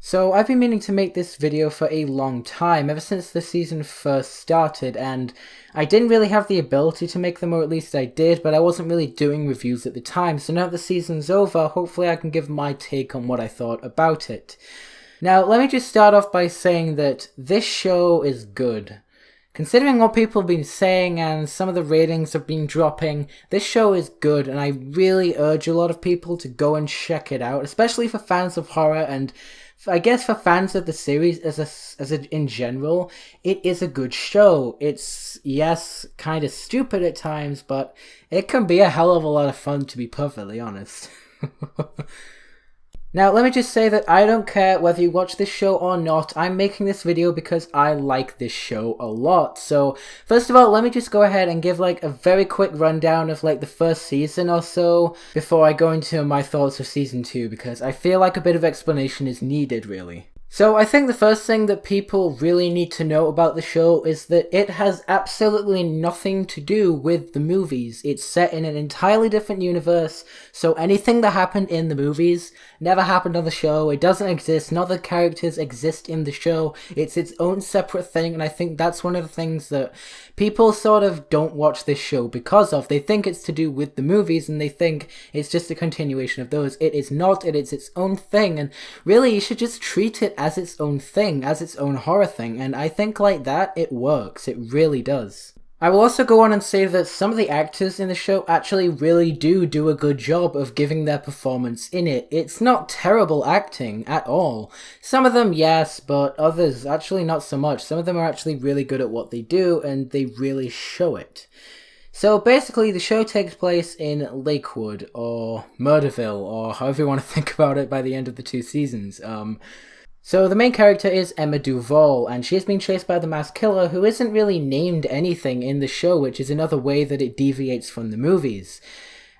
So I've been meaning to make this video for a long time, ever since the season first started, and I didn't really have the ability to make them, or at least I did, but I wasn't really doing reviews at the time, so now that the season's over, hopefully I can give my take on what I thought about it. Now, let me just start off by saying that this show is good. Considering what people have been saying and some of the ratings have been dropping, this show is good, and I really urge a lot of people to go and check it out, especially for fans of horror and I guess for fans of the series in general. It is a good show. It's, yes, kind of stupid at times, but it can be a hell of a lot of fun, to be perfectly honest. Now, let me just say that I don't care whether you watch this show or not. I'm making this video because I like this show a lot. So, first of all, let me just go ahead and give like a very quick rundown of like the first season or so before I go into my thoughts of season 2, because I feel like a bit of explanation is needed, really. So I think the first thing that people really need to know about the show is that it has absolutely nothing to do with the movies. It's set in an entirely different universe, so anything that happened in the movies never happened on the show. It doesn't exist. None of the characters exist in the show. It's its own separate thing, and I think that's one of the things that people sort of don't watch this show because of. They think it's to do with the movies, and they think it's just a continuation of those. It is not. It is its own thing, and really you should just treat it as its own thing, as its own horror thing, and I think like that, it works. It really does. I will also go on and say that some of the actors in the show actually really do a good job of giving their performance in it. It's not terrible acting at all. Some of them, yes, but others actually not so much. Some of them are actually really good at what they do, and they really show it. So basically, the show takes place in Lakewood, or Murderville, or however you want to think about it by the end of the 2 seasons. So the main character is Emma Duval, and she has been chased by the masked killer, who isn't really named anything in the show, which is another way that it deviates from the movies.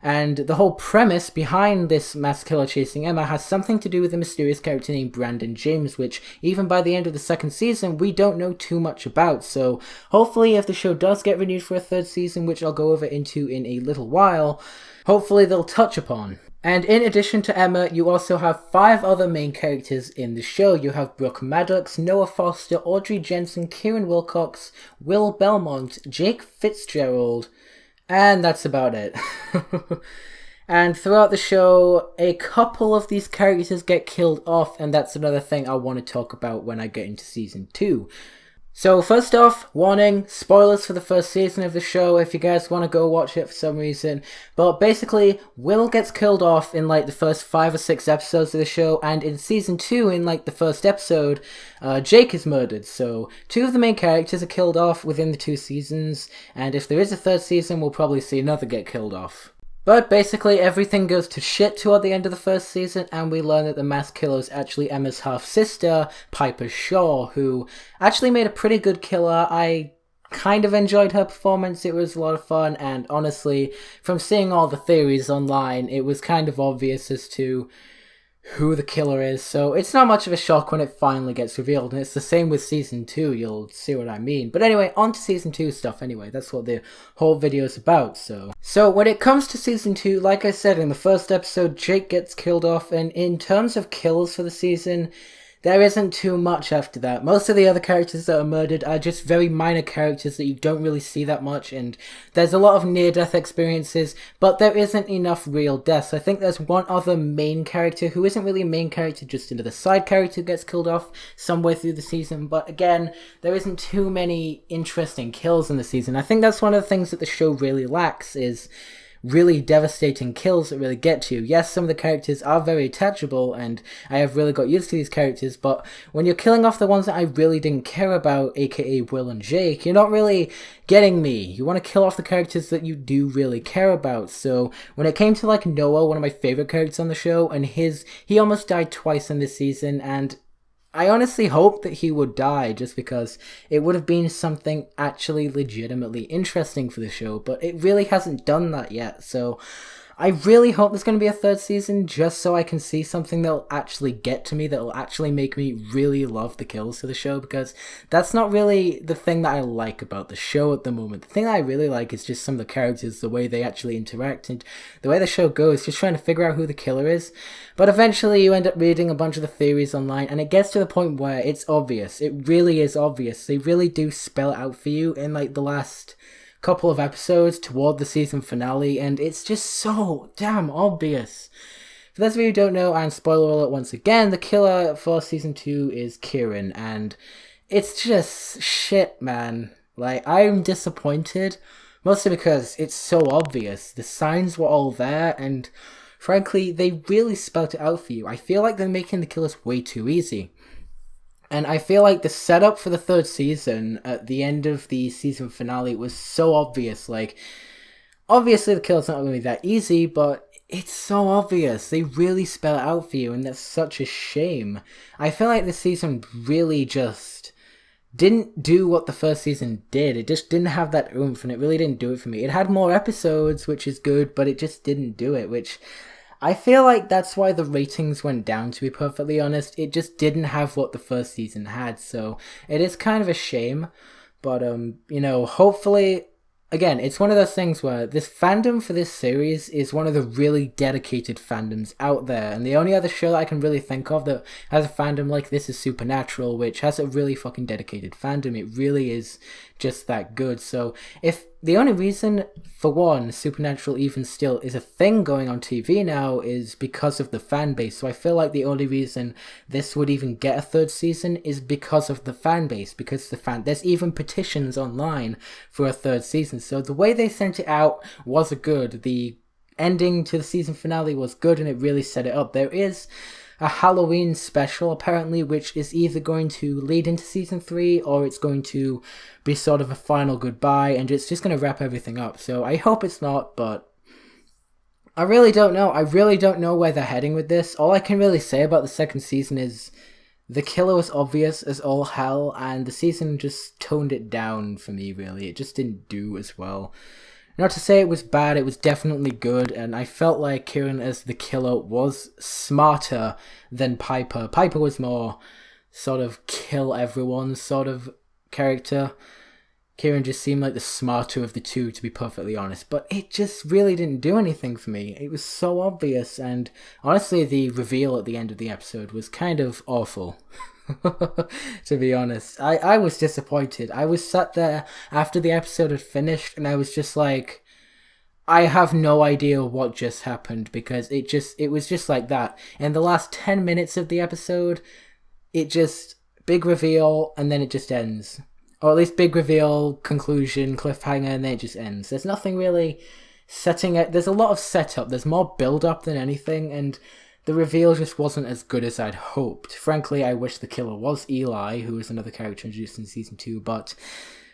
And the whole premise behind this masked killer chasing Emma has something to do with a mysterious character named Brandon James, which even by the end of the 2nd season, we don't know too much about. So hopefully if the show does get renewed for a 3rd season, which I'll go over into in a little while, hopefully they'll touch upon. And in addition to Emma, you also have 5 other main characters in the show. You have Brooke Maddox, Noah Foster, Audrey Jensen, Kieran Wilcox, Will Belmont, Jake Fitzgerald, and that's about it. And throughout the show, a couple of these characters get killed off, and that's another thing I want to talk about when I get into season 2. So first off, warning, spoilers for the 1st season of the show if you guys want to go watch it for some reason. But basically, Will gets killed off in like the first 5 or 6 episodes of the show, and in season 2, in like the 1st episode, Jake is murdered. So 2 of the main characters are killed off within the 2 seasons, and if there is a 3rd season, we'll probably see another get killed off. But basically everything goes to shit toward the end of the 1st season, and we learn that the masked killer is actually Emma's half-sister, Piper Shaw, who actually made a pretty good killer. I kind of enjoyed her performance. It was a lot of fun, and honestly, from seeing all the theories online, it was kind of obvious as to who the killer is, so it's not much of a shock when it finally gets revealed, and it's the same with season 2, you'll see what I mean. But anyway, on to season 2 stuff anyway, that's what the whole video is about, So when it comes to season 2, like I said, in the 1st episode, Jake gets killed off, and in terms of kills for the season, there isn't too much after that. Most of the other characters that are murdered are just very minor characters that you don't really see that much, and there's a lot of near-death experiences, but there isn't enough real deaths. I think there's one other main character who isn't really a main character, just another side character who gets killed off somewhere through the season, but again, there isn't too many interesting kills in the season. I think that's one of the things that the show really lacks, is really devastating kills that really get to you. Yes, some of the characters are very attachable, and I have really got used to these characters, but when you're killing off the ones that I really didn't care about, aka Will and Jake, you're not really getting me. You want to kill off the characters that you do really care about. So when it came to like Noah, one of my favorite characters on the show, and he almost died twice in this season, and I honestly hoped that he would die just because it would have been something actually legitimately interesting for the show, but it really hasn't done that yet, so I really hope there's going to be a third season just so I can see something that'll actually get to me, that'll actually make me really love the kills of the show, because that's not really the thing that I like about the show at the moment. The thing that I really like is just some of the characters, the way they actually interact, and the way the show goes, just trying to figure out who the killer is. But eventually you end up reading a bunch of the theories online, and it gets to the point where it's obvious. It really is obvious. They really do spell it out for you in like the last couple of episodes toward the season finale, and it's just so damn obvious. For those of you who don't know, and spoiler alert once again, the killer for season 2 is Kieran, and it's just shit, man. Like, I'm disappointed, mostly because it's so obvious. The signs were all there, and frankly, they really spelled it out for you. I feel like they're making the killers way too easy. And I feel like the setup for the third season at the end of the season finale was so obvious. Like, obviously the kill's not going to be that easy, but it's so obvious. They really spell it out for you, and that's such a shame. I feel like this season really just didn't do what the first season did. It just didn't have that oomph, and it really didn't do it for me. It had more episodes, which is good, but it just didn't do it, which I feel like that's why the ratings went down, to be perfectly honest. It just didn't have what the first season had, so it is kind of a shame. But, hopefully, again, it's one of those things where this fandom for this series is one of the really dedicated fandoms out there. And the only other show that I can really think of that has a fandom like this is Supernatural, which has a really fucking dedicated fandom. It really is just that good. So if the only reason, for one, Supernatural even still is a thing going on TV now is because of the fan base. So I feel like the only reason this would even get a third season is because of the fan base, because there's even petitions online for a third season. So the way they sent it out was good. The ending to the season finale was good, and it really set it up. There is a Halloween special, apparently, which is either going to lead into season 3 or it's going to be sort of a final goodbye, and it's just going to wrap everything up. So I hope it's not, but I really don't know. I really don't know where they're heading with this. All I can really say about the second season is the killer was obvious as all hell, and the season just toned it down for me, really. It just didn't do as well. Not to say it was bad, it was definitely good, and I felt like Kieran as the killer was smarter than Piper. Piper was more sort of kill everyone sort of character. Kieran just seemed like the smarter of the two, to be perfectly honest, but it just really didn't do anything for me. It was so obvious, and honestly the reveal at the end of the episode was kind of awful. To be honest, I was disappointed. I was sat there after the episode had finished, and I was just like, I have no idea what just happened, because it was just like that. In the last 10 minutes of the episode, it just, big reveal, and then it just ends. Or at least big reveal, conclusion, cliffhanger, and then it just ends. There's nothing really setting it. There's a lot of setup. There's more build-up than anything, and the reveal just wasn't as good as I'd hoped. Frankly, I wish the killer was Eli, who was another character introduced in season 2, but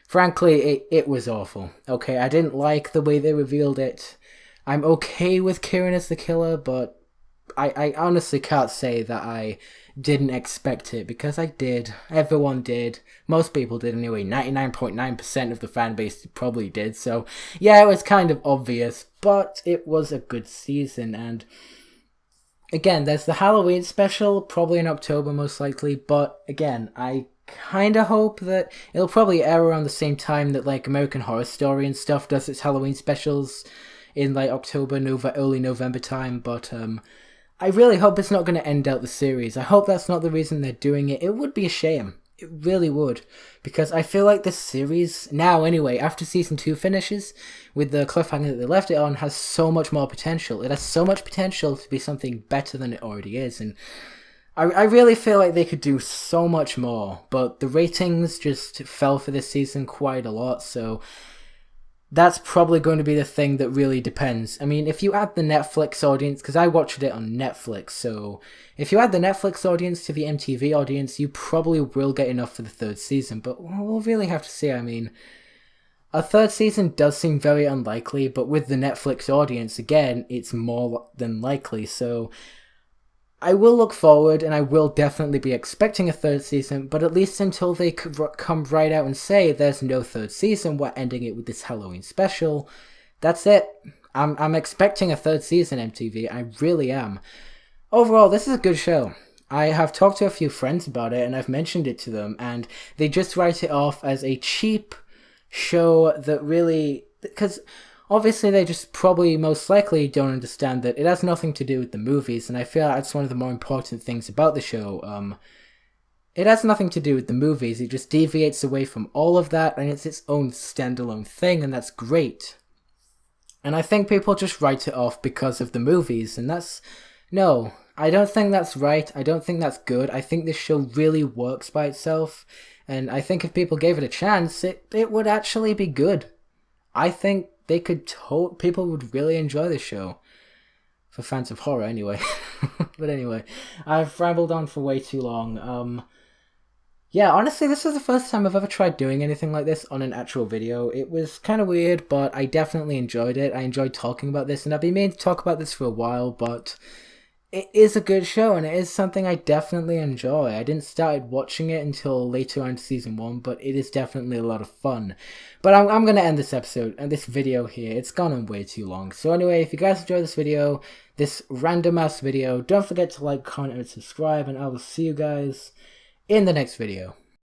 frankly, it was awful. Okay, I didn't like the way they revealed it. I'm okay with Kieran as the killer, but I honestly can't say that I didn't expect it, because I did. Everyone did. Most people did anyway. 99.9% of the fan base probably did. So, yeah, it was kind of obvious, but it was a good season, and again, there's the Halloween special, probably in October most likely, but again, I kind of hope that it'll probably air around the same time that like American Horror Story and stuff does its Halloween specials in like October, early November time, but I really hope it's not going to end out the series. I hope that's not the reason they're doing it. It would be a shame. It really would. Because I feel like this series, now anyway, after season 2 finishes, with the cliffhanger that they left it on, has so much more potential. It has so much potential to be something better than it already is. And I really feel like they could do so much more. But the ratings just fell for this season quite a lot, so that's probably going to be the thing that really depends. I mean, if you add the Netflix audience, because I watched it on Netflix, so if you add the Netflix audience to the MTV audience, you probably will get enough for the third season, but we'll really have to see. I mean, a third season does seem very unlikely, but with the Netflix audience, again, it's more than likely, so I will look forward, and I will definitely be expecting a third season, but at least until they come right out and say there's no third season, we're ending it with this Halloween special, that's it. I'm expecting a third season, MTV. I really am. Overall, this is a good show. I have talked to a few friends about it and I've mentioned it to them, and they just write it off as a cheap show that really. Because obviously they just probably most likely don't understand that it has nothing to do with the movies, and I feel that's one of the more important things about the show. It has nothing to do with the movies, it just deviates away from all of that, and it's its own standalone thing, and that's great. And I think people just write it off because of the movies, and that's. No, I don't think that's right. I don't think that's good. I think this show really works by itself, and I think if people gave it a chance, it would actually be good. I think they could. People would really enjoy this show. For fans of horror, anyway. But anyway, I've rambled on for way too long. Yeah, honestly, this is the first time I've ever tried doing anything like this on an actual video. It was kind of weird, but I definitely enjoyed it. I enjoyed talking about this, and I've been meaning to talk about this for a while, but it is a good show, and it is something I definitely enjoy. I didn't start watching it until later on season 1, but it is definitely a lot of fun. But I'm going to end this episode, and this video here. It's gone on way too long. So anyway, if you guys enjoyed this video, this random-ass video, don't forget to like, comment, and subscribe, and I will see you guys in the next video.